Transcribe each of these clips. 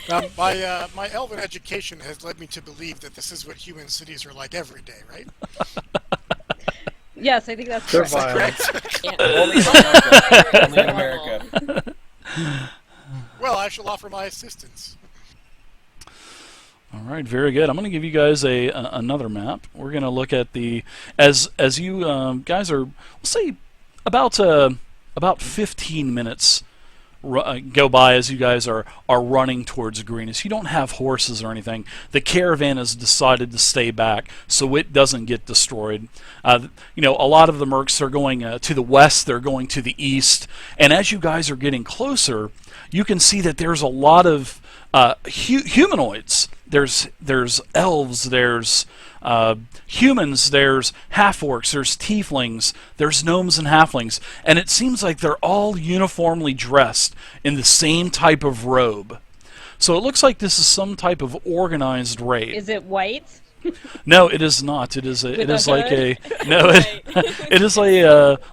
My elven education has led me to believe that this is what human cities are like every day, right? Yes, I think that's They're correct. violent. Yeah. Only in America. Only in America. Well, I shall offer my assistance. All right, very good. I'm going to give you guys another map. We're going to look at the as you guys are, let's say about 15 minutes go by as you guys are running towards Greenest. You don't have horses or anything. The caravan has decided to stay back so it doesn't get destroyed. You know, a lot of the mercs are going to the west, they're going to the east, and as you guys are getting closer, you can see that there's a lot of humanoids. There's elves, there's humans, there's half-orcs, there's tieflings, there's gnomes and halflings, and it seems like they're all uniformly dressed in the same type of robe. So it looks like this is some type of organized raid. Is it white? No, it is not. It is With a like a hood? no. It is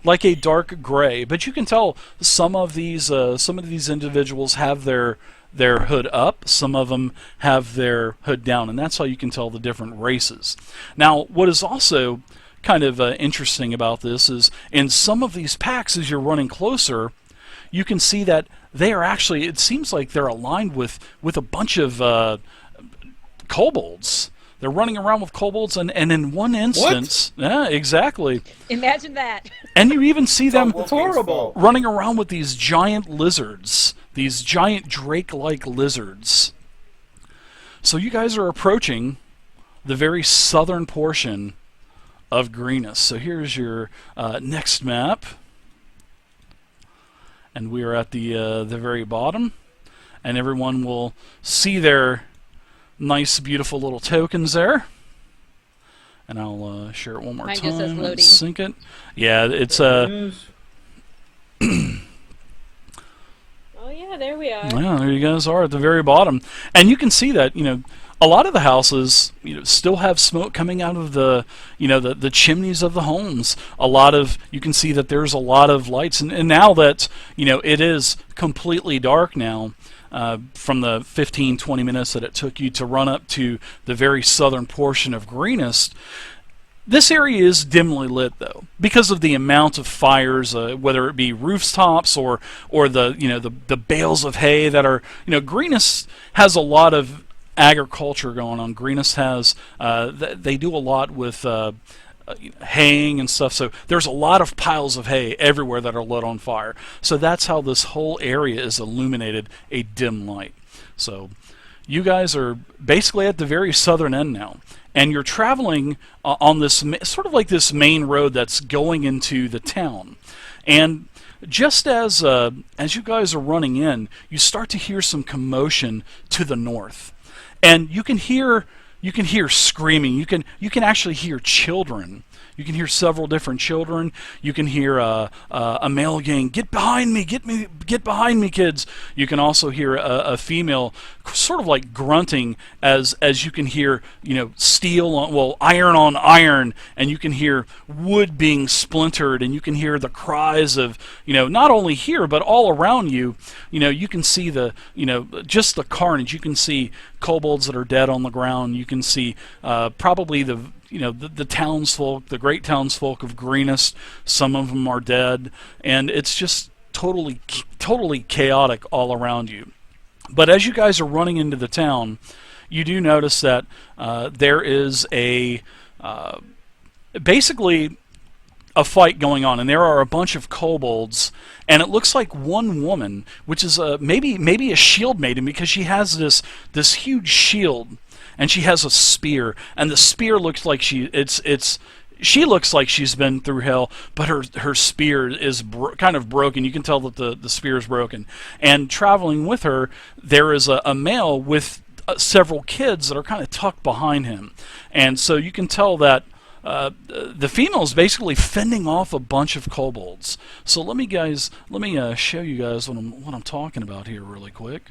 like a dark gray. But you can tell some of these individuals have their hood up. Some of them have their hood down, and that's how you can tell the different races. Now, what is also kind of interesting about this is in some of these packs, as you're running closer, you can see that they are actually. It seems like they're aligned with a bunch of kobolds. They're running around with kobolds, and in one instance, yeah, exactly. Imagine that. And you even see them It's horrible. running around with these giant lizards, these giant drake-like lizards. So you guys are approaching the very southern portion of Greenest. So here's your next map, and we are at the very bottom, and everyone will see their nice, beautiful little tokens there. And I'll share it one more Mine time. just says and loading. sync it. Yeah, it's Oh yeah, there we are. yeah, there you guys are at the very bottom, and you can see that a lot of the houses still have smoke coming out of the the chimneys of the homes. You can see that there's a lot of lights, and now that it is completely dark now. From the 15-20 minutes that it took you to run up to the very southern portion of Greenest, this area is dimly lit though because of the amount of fires, whether it be rooftops or the bales of hay that are Greenest has a lot of agriculture going on. Greenest has they do a lot with haying and stuff, so there's a lot of piles of hay everywhere that are lit on fire. So that's how this whole area is illuminated a dim light. So you guys are basically at the very southern end now, and you're traveling on this sort of like this main road that's going into the town. And just as you guys are running in, you start to hear some commotion to the north, and you can hear screaming. You can actually hear children. You can hear several different children. You can hear a male gang, "Get behind me! Get behind me, kids!" You can also hear a female sort of like grunting as you can hear iron on iron, and you can hear wood being splintered, and you can hear the cries of not only here but all around you. You can see just the carnage. You can see kobolds that are dead on the ground. You can see probably the townsfolk, the great townsfolk of Greenest. Some of them are dead, and it's just totally chaotic all around you. But as you guys are running into the town, you do notice that there is basically a fight going on, and there are a bunch of kobolds, and it looks like one woman, which is maybe a shield maiden, because she has this huge shield, and she has a spear, and the spear looks like she looks like she's been through hell, but her spear is kind of broken. You can tell that the spear is broken. And traveling with her, there is a male with several kids that are kind of tucked behind him, and so you can tell that the female is basically fending off a bunch of kobolds. So let me show you guys what I'm talking about here really quick.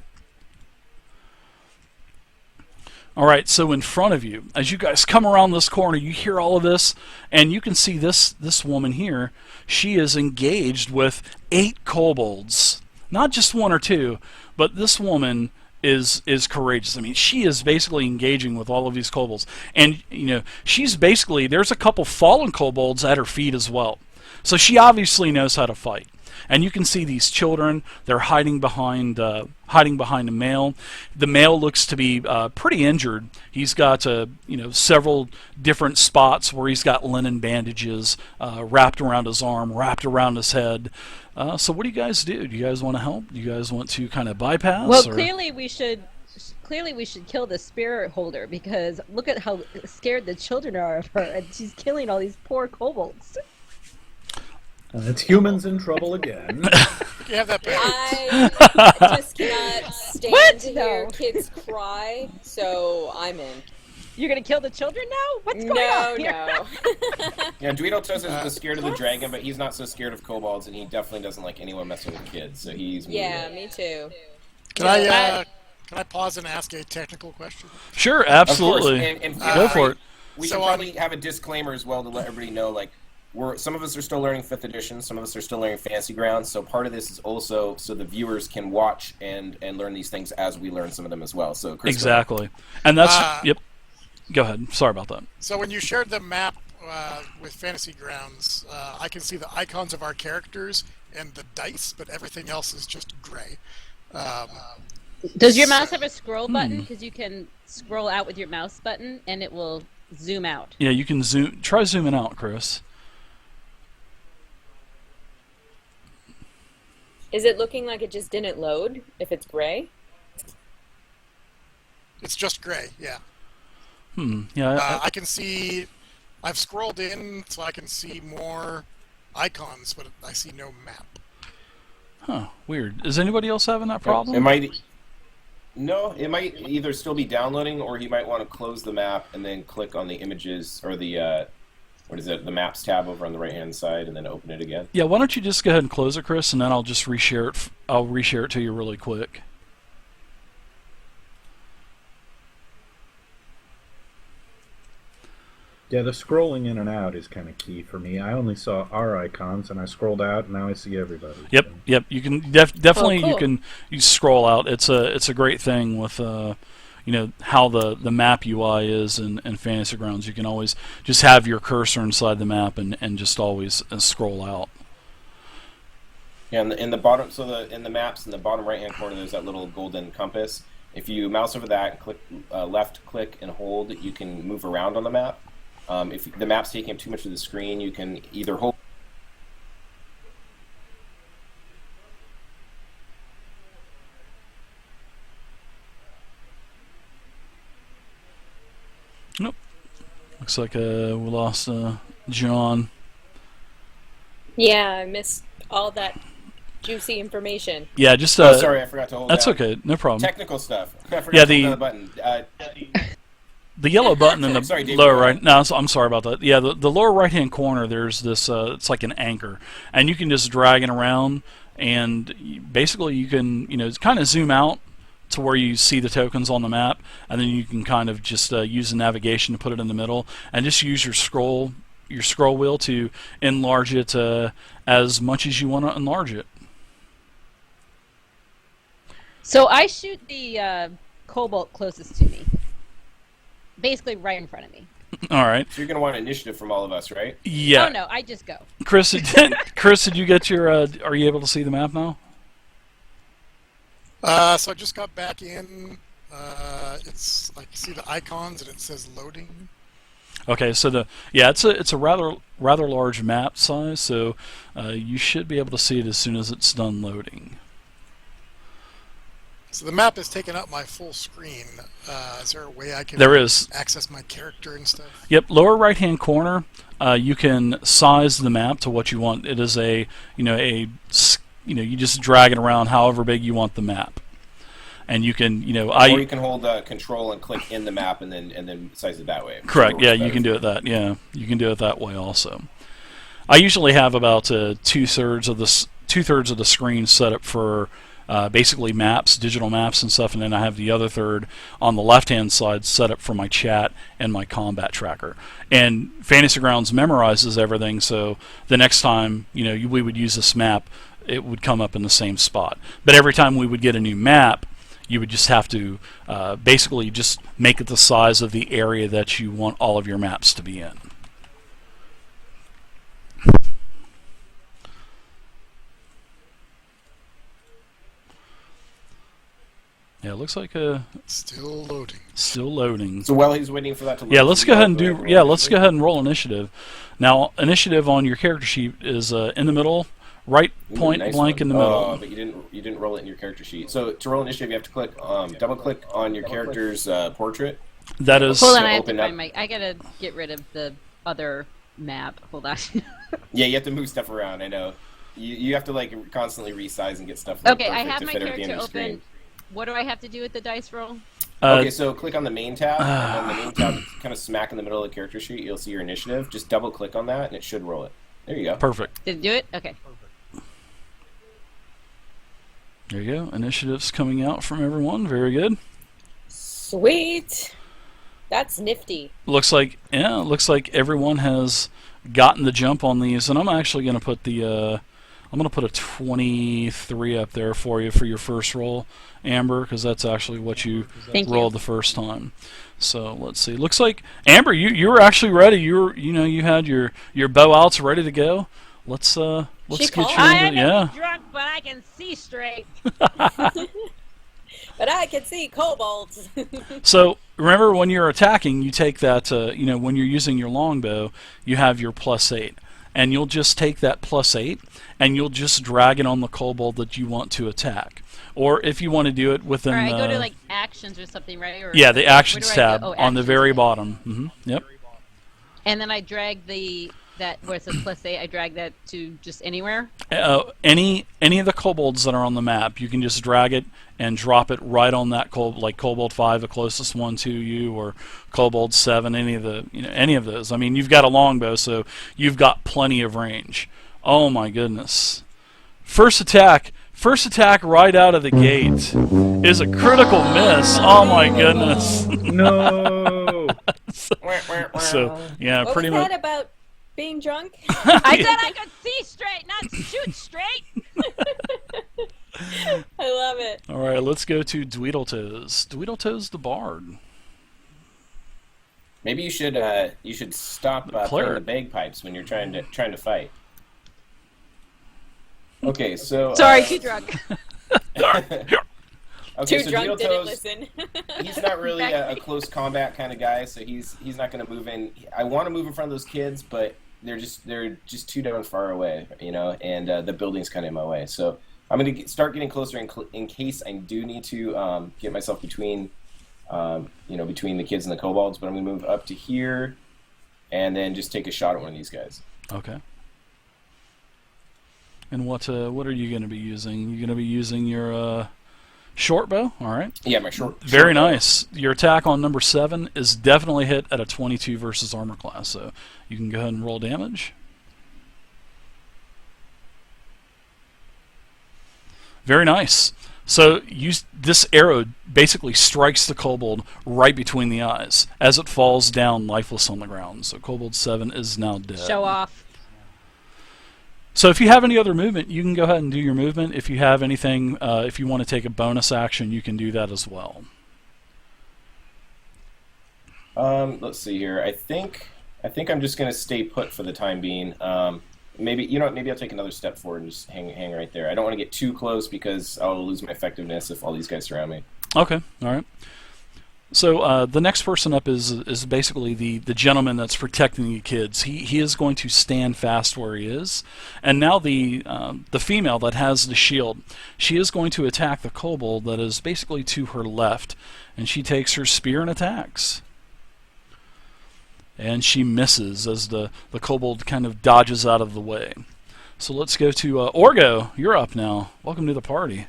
All right, so in front of you, as you guys come around this corner, you hear all of this, and you can see this woman here. She is engaged with 8 kobolds, not just 1 or 2, but this woman is courageous. I mean, she is basically engaging with all of these kobolds, and she's basically, there's a couple fallen kobolds at her feet as well. So she obviously knows how to fight. And you can see these children. They're hiding behind a male. The male looks to be pretty injured. He's got several different spots where he's got linen bandages wrapped around his arm, wrapped around his head. So what do you guys do? Do you guys want to help? Do you guys want to kind of bypass? Well, clearly we should kill the spirit holder, because look at how scared the children are of her, and she's killing all these poor kobolds. It's humans in trouble again. You have that back. I just cannot stand What? to hear kids cry, so I'm in. You're gonna kill the children now? What's going on here? No. Yeah, Dweedletos is scared of the dragon, but he's not so scared of kobolds, and he definitely doesn't like anyone messing with kids. So he's Yeah, me too. Can I pause and ask a technical question? Sure, absolutely. Of course. And Go for it. We should probably have a disclaimer as well to let everybody know, like, some of us are still learning 5th edition, some of us are still learning Fantasy Grounds, so part of this is also so the viewers can watch and learn these things as we learn some of them as well. So Chris, exactly. And that's yep. Go ahead. Sorry about that. So when you shared the map with Fantasy Grounds, I can see the icons of our characters and the dice, but everything else is just gray. Does your mouse have a scroll button? Because you can scroll out with your mouse button, and it will zoom out. Yeah, you can zoom. Try zooming out, Chris. Is it looking like it just didn't load if it's gray? It's just gray, yeah. Yeah. I can see. I've scrolled in so I can see more icons, but I see no map. Huh. Weird. Is anybody else having that problem? It might either still be downloading, or you might want to close the map and then click on the images or the the maps tab over on the right hand side, and then open it again. Yeah. Why don't you just go ahead and close it, Chris, and then I'll just reshare it. I'll reshare it to you really quick. Yeah, the scrolling in and out is kind of key for me. I only saw our icons, and I scrolled out, and now I see everybody. Yep, so. yep. You can definitely cool. you scroll out. It's a great thing with how the map UI is in Fantasy Grounds. You can always just have your cursor inside the map and just always scroll out. Yeah, in the bottom, in the maps in the bottom right hand corner, there's that little golden compass. If you mouse over that and click left click and hold, you can move around on the map. If the map's taking up too much of the screen, you can either hold. Nope. Looks like we lost John. Yeah, I missed all that juicy information. Yeah, just. Sorry, I forgot to hold. That's down. okay. No problem. Technical stuff. I forgot Yeah, to hold down the button. The yellow button in the Sorry, David, lower right. No, I'm sorry about that. Yeah, the lower right-hand corner. There's this. It's like an anchor, and you can just drag it around, and basically you can kind of zoom out to where you see the tokens on the map, and then you can kind of just use the navigation to put it in the middle, and just use your scroll wheel to enlarge it as much as you want to enlarge it. So I shoot the kobold closest to me, basically right in front of me. All right. So you're going to want initiative from all of us, right? Yeah. Oh no, I just go. Chris, did you get your? Are you able to see the map now? So I just got back in. It's like you see the icons and it says loading. Okay, so it's a rather large map size, so you should be able to see it as soon as it's done loading. So the map has taken up my full screen. Is there a way I can access my character and stuff? Yep, lower right-hand corner. You can size the map to what you want. It is you just drag it around however big you want the map, and you can or you can hold control and click in the map and then size it that way. Correct. Yeah, you can do it that. Yeah, you can do it that way also. I usually have about two-thirds of the screen set up for basically maps, digital maps and stuff, and then I have the other third on the left-hand side set up for my chat and my combat tracker. And Fantasy Grounds memorizes everything, so the next time we would use this map, it would come up in the same spot. But every time we would get a new map, You would just have to basically just make it the size of the area that you want all of your maps to be in. Yeah, it looks like Still loading. still loading. So while he's waiting for that to load, Yeah, let's go ahead and do. roll Yeah, let's go initiative. ahead and roll initiative. Now, initiative on your character sheet is in the middle, right Ooh, point nice blank one. in the middle. Oh, but you didn't roll it in your character sheet. So to roll initiative, you have to click double click on your character's portrait. That is. Hold on, So I have to open up- find my. I gotta get rid of the other map. Hold on. Yeah, you have to move stuff around. I know. You have to like constantly resize and get stuff. Okay, I perfect have to my fit everything character on your open. What do I have to do with the dice roll? Okay, so click on the main tab, and then the main tab, kind of smack in the middle of the character sheet, you'll see your initiative. Just double click on that, and it should roll it. There you go. Perfect. Did it do it? Okay. There you go. Initiatives coming out from everyone. Very good. Sweet. That's nifty. Looks like everyone has gotten the jump on these, and I'm actually going to put the I'm going to put a 23 up there for you for your first roll, Amber, because that's actually what you Thank rolled you. the first time. So let's see. Looks like Amber, you were actually ready. You had your bow outs ready to go. Let's She get called? you I into, am yeah. drunk, but I can see straight. But I can see kobolds. So remember, when you're attacking, you take that. When you're using your longbow, you have your +8, and you'll just take that +8, and you'll just drag it on the kobold that you want to attack. Or if you want to do it within. Or I go to like actions or something, right? Or, yeah, the actions where do I tab go? Oh, on the actions, very okay. bottom. Yep. And then I drag that where it says +8. I drag that to just anywhere. Any of the kobolds that are on the map, you can just drag it and drop it right on that like Kobold 5, the closest one to you, or Kobold 7, any of those. I mean, you've got a longbow, so you've got plenty of range. Oh my goodness! First attack right out of the gate is a critical miss. Oh my goodness! No. So yeah, What pretty was much. that about being drunk? I said I could see straight, not shoot straight. I love it. All right, let's go to Dweedletoes. Dweedletoes the Bard. Maybe you should stop playing the Cleric. bagpipes when you're trying to fight. Okay, so Sorry, too drunk. okay, Too so drunk, didn't Dweedletoes, listen. he's not really a close combat kind of guy, so he's not going to move in. I want to move in front of those kids, but they're just too darn far away, and the building's kind of in my way. So I'm going to start getting closer in case I do need to get myself between between the kids and the kobolds. But I'm going to move up to here, and then just take a shot at one of these guys. Okay. And what are you going to be using? You're going to be using your short bow? All right. Yeah, my short. Very short bow. nice. Your attack on number 7 is definitely hit at a 22 versus armor class, so you can go ahead and roll damage. Very nice. So this arrow basically strikes the kobold right between the eyes as it falls down lifeless on the ground. So Kobold 7 is now dead. Show off. So if you have any other movement, you can go ahead and do your movement. If you have anything, if you want to take a bonus action, you can do that as well. Let's see here. I think I'm just gonna stay put for the time being. Maybe I'll take another step forward and just hang right there. I don't want to get too close because I'll lose my effectiveness if all these guys surround me. Okay, all right. So the next person up is basically the gentleman that's protecting the kids. He is going to stand fast where he is, and now the female that has the shield, she is going to attack the kobold that is basically to her left, and she takes her spear and attacks. And she misses as the kobold kind of dodges out of the way. So let's go to Orgo. You're up now. Welcome to the party.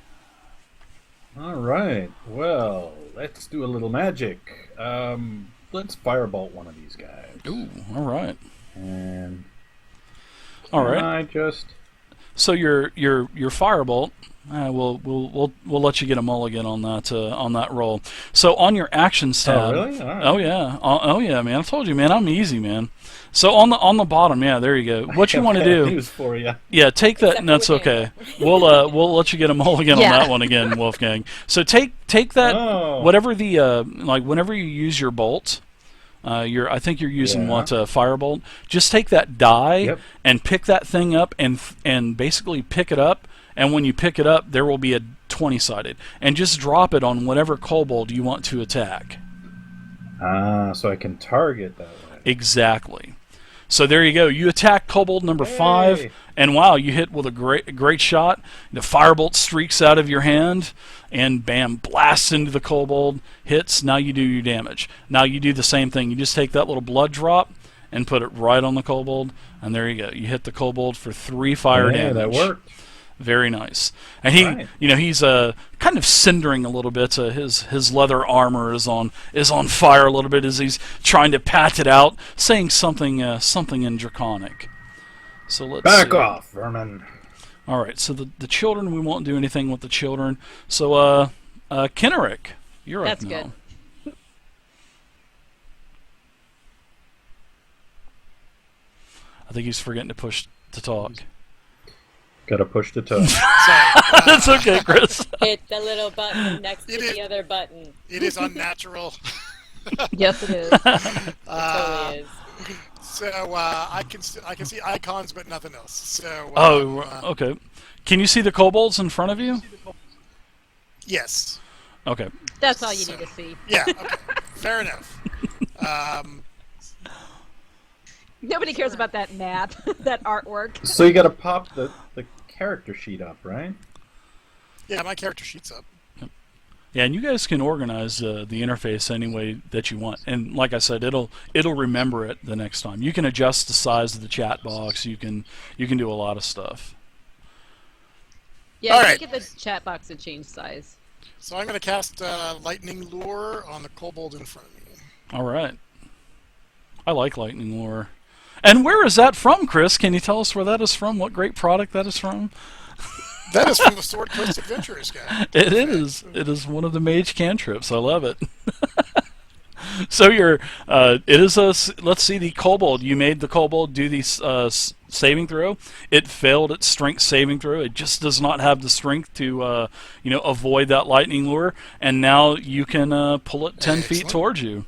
All right. Well, let's do a little magic. Let's firebolt one of these guys. Ooh, all right. And All right. I just So your firebolt, We'll let you get a mulligan on that roll. So on your actions tab. Oh, really? All right. Oh yeah. Oh yeah, man. I told you, man. I'm easy, man. So on the bottom, yeah, there you go. What you want to do? News for you. Yeah, take that. And that's Except for okay. We'll let you get a mulligan Yeah. on that one again, Wolfgang. So take that. Oh. Whatever the like, whenever you use your bolt. I think you're using Yeah. firebolt. Just take that die Yep. and pick that thing up and basically pick it up. And when you pick it up, there will be a 20-sided, and just drop it on whatever kobold you want to attack. So I can target that way. Exactly. So there you go. You attack kobold number 5, Hey. and wow, you hit with a great shot. The firebolt streaks out of your hand, and bam, blasts into the kobold. Hits. Now you do your damage. Now you do the same thing. You just take that little blood drop and put it right on the kobold, and there you go. You hit the kobold for 3 fire Yeah, damage. that worked. Very nice. And he, Right. he's kind of cindering a little bit. His leather armor is on fire a little bit as he's trying to pat it out, saying something in Draconic. So let's Back see. off, vermin. All right. So the children, we won't do anything with the children. So Kenrick, you're That's up now. good. I think he's forgetting to push to talk. Gotta push the toe. Sorry. That's okay, Chris. Hit the little button next to It is- the other button. It is unnatural. Yes, it is. It totally is. So I can see icons, but nothing else. So Okay. Can you see the kobolds in front of you? yes, Okay. That's all you need to see. yeah, okay. Fair enough. Nobody cares about that map, that artwork. So you gotta pop the character sheet up, right? Yeah, my character sheet's up. Yeah, and you guys can organize the interface any way that you want. And like I said, it'll remember it the next time. You can adjust the size of the chat box. You can do a lot of stuff. Yeah, All you right. get the chat box to change size. So I'm going to cast Lightning Lure on the kobold in front of me. All right. I like Lightning Lure. And where is that from, Chris? Can you tell us where that is from? What great product that is from? That is from the Sword Quest Adventurers guide. It is. It is one of the mage cantrips. I love it. So it is a. Let's see the kobold. You made the kobold do the saving throw. It failed its strength saving throw. It just does not have the strength to avoid that lightning lure. And now you can pull it 10 feet Excellent. towards you.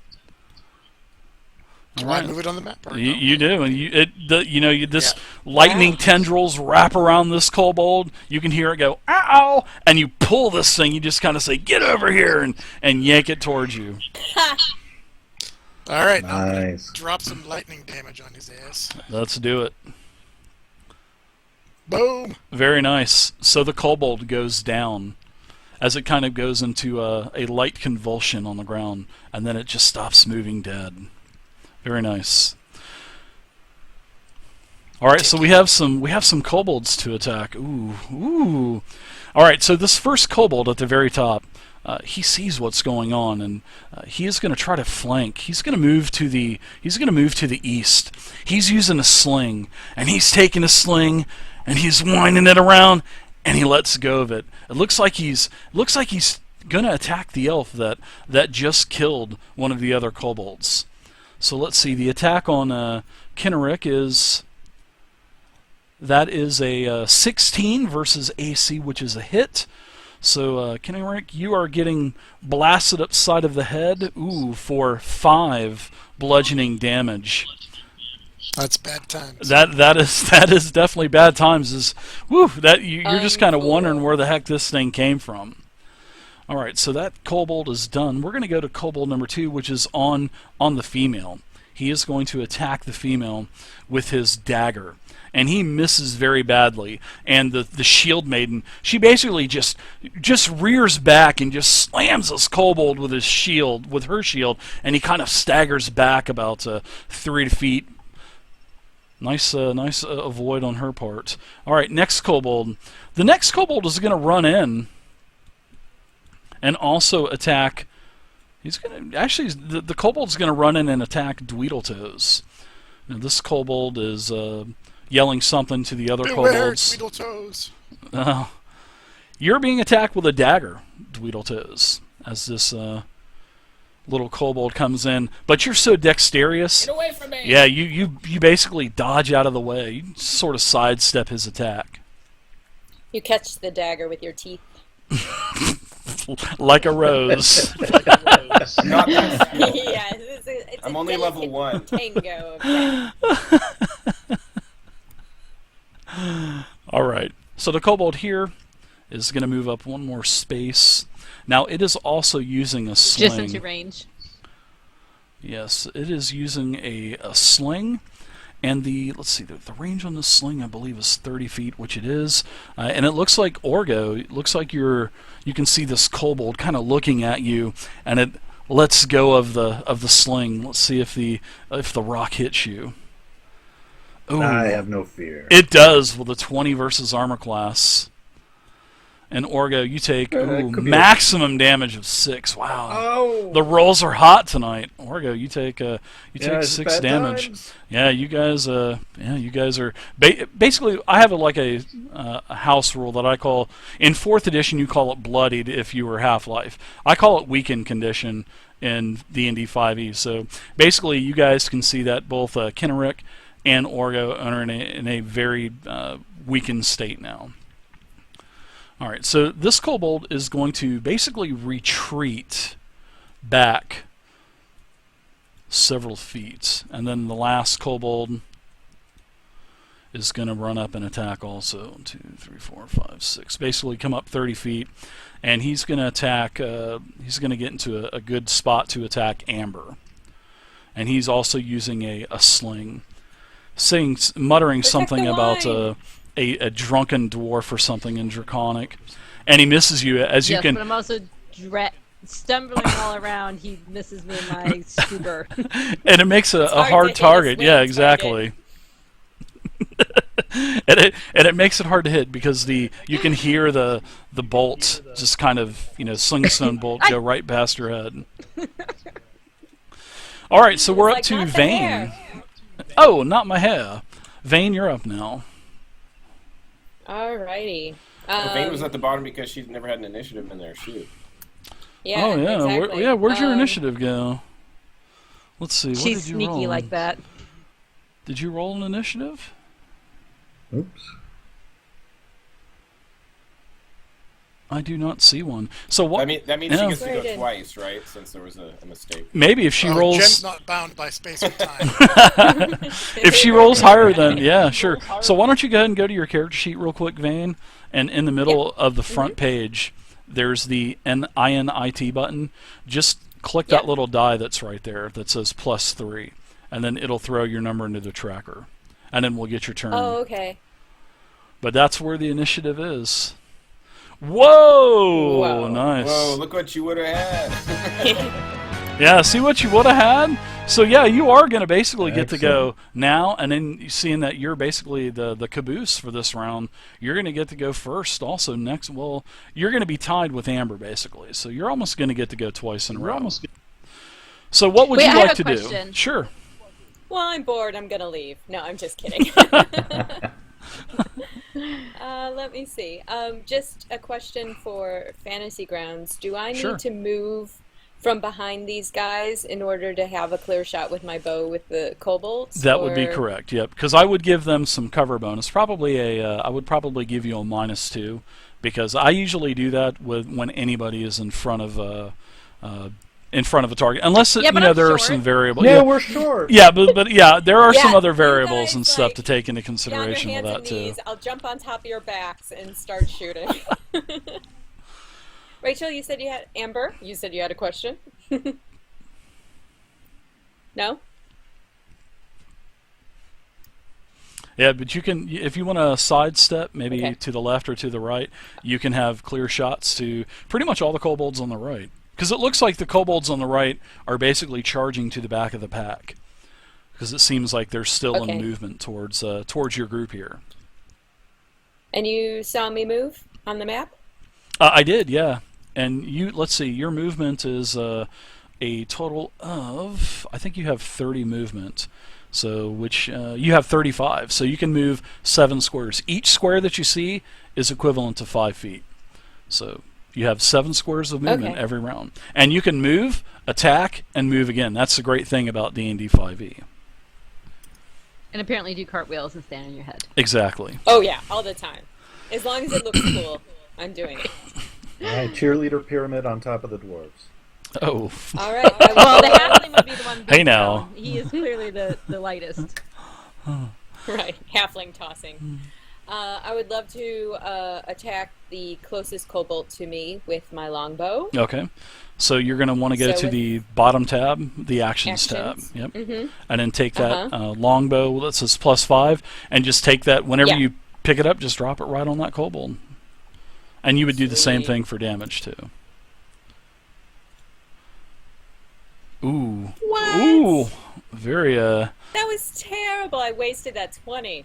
Do All I right. move it on the map? Or You, no? you do, and this Yeah. lightning tendrils wrap around this kobold. You can hear it go, ow! And you pull this thing. You just kind of say, get over here, and yank it towards you. All right, I'm gonna Nice. drop some lightning damage on his ass. Let's do it. Boom! Very nice. So the kobold goes down as it kind of goes into a light convulsion on the ground, and then it just stops moving dead. Very nice. All right, so we have some kobolds to attack. Ooh. All right, so this first kobold at the very top, he sees what's going on, and he is going to try to flank. He's going to move to the east. He's using a sling, and he's taking a sling, and he's winding it around, and he lets go of it. It looks like he's going to attack the elf that just killed one of the other kobolds. So let's see. The attack on Kenrick is a 16 versus AC, which is a hit. So Kenrick, you are getting blasted upside of the head. For 5 bludgeoning damage. That's bad times. That is definitely bad times. You're just kind of wondering where the heck this thing came from. All right, so that kobold is done. We're going to go to kobold number 2, which is on the female. He is going to attack the female with his dagger, and he misses very badly. And the shield maiden, she basically just rears back and just slams this kobold with her shield, and he kind of staggers back about 3 feet. Nice avoid on her part. All right, next kobold. The next kobold is going to run in and also attack. He's going to actually the kobold's going to run in and attack Dweedletoes. Now this kobold is yelling something to the other Beware, kobolds. Tweedletoes. You're being attacked with a dagger, Dweedletoes, as this little kobold comes in. But you're so dexterous. Get away from me! Yeah, you basically dodge out of the way. You sort of sidestep his attack. You catch the dagger with your teeth. Like a rose. Not that skill. Yeah, it's I'm a only level delicate 1. Tango of that. All right. So the kobold here is going to move up one more space. Now it is also using a sling. Just into range. Yes, it is using a sling. And let's see, the range on the sling I believe is 30 feet, which it is. And it looks like Orgo, it looks like you can see this kobold kind of looking at you, and it lets go of the sling. Let's see if the rock hits you. Ooh, I have no fear. it does with a 20 versus armor class. And Orgo, you take Could be maximum damage of 6. Wow. Oh! The rolls are hot tonight. Orgo, you take Yeah, take it's 6 bad damage. times. Yeah, you guys are basically. I have a house rule that I call, in 4th edition you call it bloodied if you were Half-Life. I call it weakened condition in D&D 5e. So basically, you guys can see that both Kenrick and Orgo are in a very weakened state now. All right, so this kobold is going to basically retreat back several feet, and then the last kobold is going to run up and attack also. 1, 2, 3, 4, 5, 6. Basically come up 30 feet, and he's going to attack, he's going to get into a good spot to attack Amber. And he's also using a sling, muttering Protect something the about line. a drunken dwarf or something in Draconic. And he misses you as you Yes, can... but I'm also stumbling all around. He misses me in my scuba. And it makes a hard to hard hit a target. Yeah, swing exactly. and it makes it hard to hit because you can hear the bolt just kind of, slingstone bolt go right past your head. All right, so we're up like, to "Not the Vane. hair." Oh, not my hair. Vane, you're up now. Alrighty. Vane was at the bottom because she's never had an initiative in there. Shoot. Yeah, Oh yeah, exactly. where'd your initiative go? Let's see. What She's did you sneaky roll? like that. Did you roll an initiative? Oops. I do not see one. So what? That means Yeah. she gets to Where go did- twice, right? Since there was a mistake. Maybe if she rolls. Jen's not bound by space or time. If she rolls higher, then yeah, sure. So why don't you go ahead and go to your character sheet real quick, Vane, and in the middle of the front page, there's the INIT button. Just click that Yep. little die that's right there that says +3, and then it'll throw your number into the tracker, and then we'll get your turn. Oh, okay. But that's where the initiative is. Whoa! Whoa. Nice. Whoa! Look what you would have had. Yeah, see what you would have had? So yeah, you are going to basically get to go Excellent. now, and then seeing that you're basically the caboose for this round, you're going to get to go first also next. Well, you're going to be tied with Amber basically, so you're almost going to get to go twice in a row. So what would Wait, you I have like a to question. do? Sure. Well, I'm bored. I'm gonna leave. No, I'm just kidding. Let me see. Just a question for Fantasy Grounds. Do I need Sure. to move from behind these guys in order to have a clear shot with my bow with the kobolds? That would be or- correct. Yep. Because I would give them some cover bonus. Probably I would probably give you a -2 because I usually do that when anybody is in front of a target, unless Yeah, but I'm there are short. some variables. Yeah, we're short. Yeah, but yeah, there are some Yeah, other you variables guys, and stuff like, to take into Get on your consideration with hands that and too. knees. I'll jump on top of your backs and start shooting. Rachel, you said you had Amber. You said you had a question. No. Yeah, but you can, if you want to sidestep, maybe Okay. to the left or to the right, you can have clear shots to pretty much all the kobolds on the right. Because it looks like the kobolds on the right are basically charging to the back of the pack. Because it seems like they're still Okay. in movement towards your group here. And you saw me move on the map? I did, yeah. And let's see, your movement is a total of, I think you have 30 movement. So, which you have 35. So you can move 7 squares. Each square that you see is equivalent to 5 feet. So you have 7 squares of movement Okay. every round, and you can move, attack, and move again. That's the great thing about D&D 5e. And apparently do cartwheels and stand on your head. Exactly. Oh yeah, all the time. As long as it looks cool, I'm doing it. All right, cheerleader pyramid on top of the dwarves. Oh. All right. Well, the halfling would be the one. Hey, now. He is clearly the lightest. Right, halfling tossing. I would love to attack the closest kobold to me with my longbow. Okay. So you're going to want to go So to with- the bottom tab, the actions Actions. tab. Yep. Mm-hmm. And then take that longbow that says +5, and just take that whenever Yeah. you pick it up, just drop it right on that kobold. And you would do the same Sweet. thing for damage too. Ooh. What? Ooh. Very That was terrible. I wasted that 20.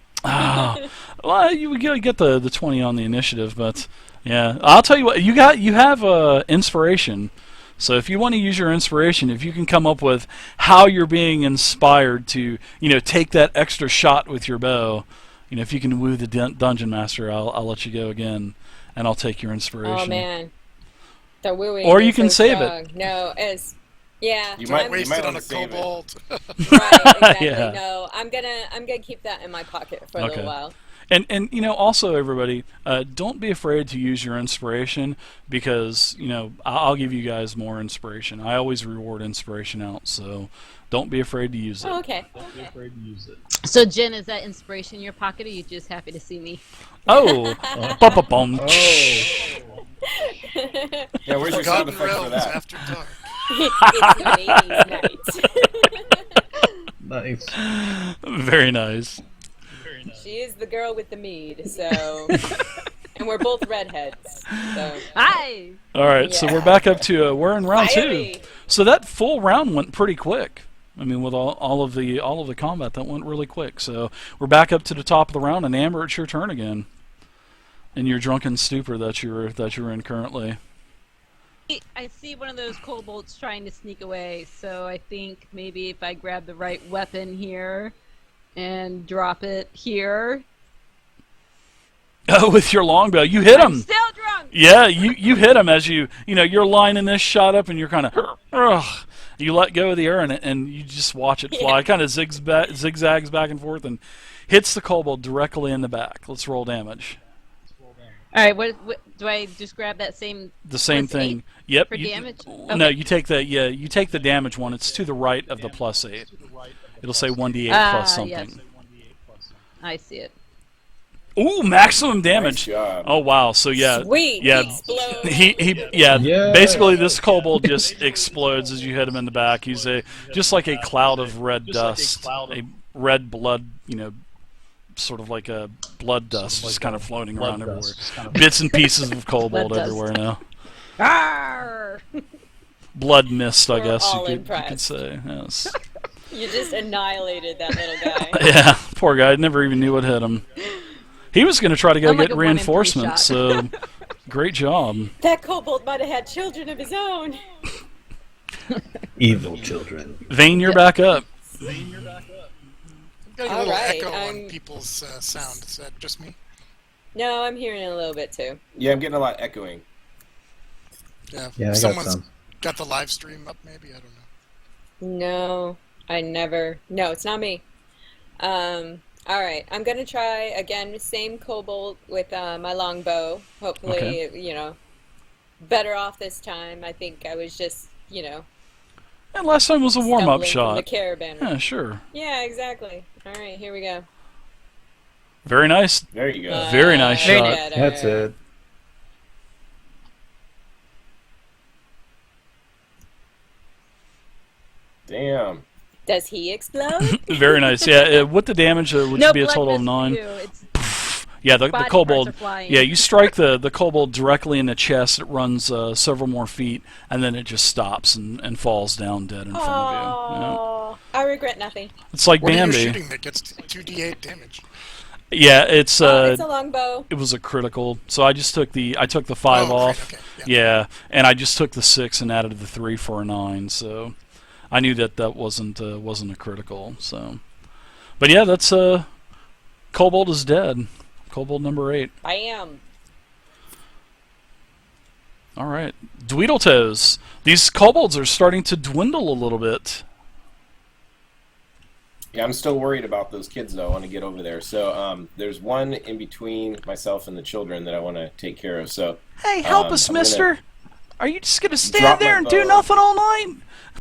well, you get the 20 on the initiative, but yeah, I'll tell you what, you have inspiration. So if you want to use your inspiration, if you can come up with how you're being inspired to, take that extra shot with your bow, if you can woo the dungeon master, I'll let you go again, and I'll take your inspiration. Oh man, the wooing. Or is you can so save strong. it. No, yeah. You might- I'm- Wasted on wanna a save it. kobold. Right, exactly. Yeah. No, I'm gonna keep that in my pocket for a Okay. little while. And also everybody, don't be afraid to use your inspiration, because I'll give you guys more inspiration. I always reward inspiration out, so don't be afraid to use it. Oh, okay. Don't be afraid to use it. So, Jen, is that inspiration in your pocket, or are you just happy to see me? Oh, bum. Oh, Yeah, where's your sound Forgotten effects for Realms that? after dark. It's ladies' night. nice. Very nice. She is the girl with the mead, so. And we're both redheads. So. Hi! All right, so Yeah. we're back up to we're in round 2. Fiery. So that full round went pretty quick. I mean, with all of the combat, that went really quick. So we're back up to the top of the round, and Amber, it's your turn again. In your drunken stupor that you're in currently. I see one of those kobolds trying to sneak away, so I think maybe if I grab the right weapon here and drop it here. Oh, with your longbow, you hit I'm him. still drunk! Yeah, you hit him as you're lining this shot up, and you're kind of you let go of the arrow, and you just watch it fly. Yeah. It kind of zigzags back and forth and hits the kobold directly in the back. Let's roll damage. Alright, what do I just grab that same The same plus thing. 8 Yep. for damage? No, Okay. you take that. Yeah, you take the damage one. It's to the right of the +8. It'll say 1d8 plus something. Yes. I see it. Ooh, maximum damage. Nice job. Oh wow. So yeah. Sweet. Yeah. Explode. Yeah. Yeah. Basically, this kobold just explodes as you hit him in the back. He's just like a cloud of red dust, a red blood. Sort of like a blood dust, just kind of floating around everywhere. Bits and pieces of kobold Blood dust. everywhere now. Arr! Blood mist, I We're guess all you could impressed. say. Yes. You just annihilated that little guy. Yeah, poor guy. Never even knew what hit him. He was going to try to go I'm like get a 1 in 3 reinforcements, shot. so great job. That kobold might have had children of his own. Evil children. Vane, you're back up. Getting a little Alright, echo I'm- on people's sound. Is that just me? No, I'm hearing it a little bit too. Yeah, I'm getting a lot of echoing. Yeah. Yeah, I got Someone's some. got the live stream up, maybe. I don't know. No, I never. No, it's not me. All right, I'm gonna try again. Same kobold with my longbow. Hopefully, Okay. Better off this time. I think I was just, And last time was a warm-up stumbling from the shot. caravan. Yeah, sure. Yeah, exactly. All right, here we go. Very nice. There you go. Very nice Very shot. nice. That's it. Damn. Does he explode? Very nice. Yeah, with the damage, which No would be a blood total of mist 9. for you. It's Yeah, the body parts kobold. are flying. Yeah, you strike the kobold directly in the chest. It runs several more feet, and then it just stops and falls down dead in front of you. Yeah. Oh, I regret nothing. It's like What are you Bambi. shooting that gets 2d8 damage? Yeah, it's It's a longbow. it was a critical. So I just took the 5 Oh, off. great, okay, Yeah, and I just took the 6 and added the 3 for a 9. So I knew that wasn't a critical. So, but yeah, that's Kobold is dead. Kobold number 8. Bam. All right. Dweedletoes. These kobolds are starting to dwindle a little bit. Yeah, I'm still worried about those kids, though. I want to get over there. So there's one in between myself and the children that I want to take care of. So Hey, help us, I'm gonna mister. Are you just going to stand drop there my and do bow. nothing all night?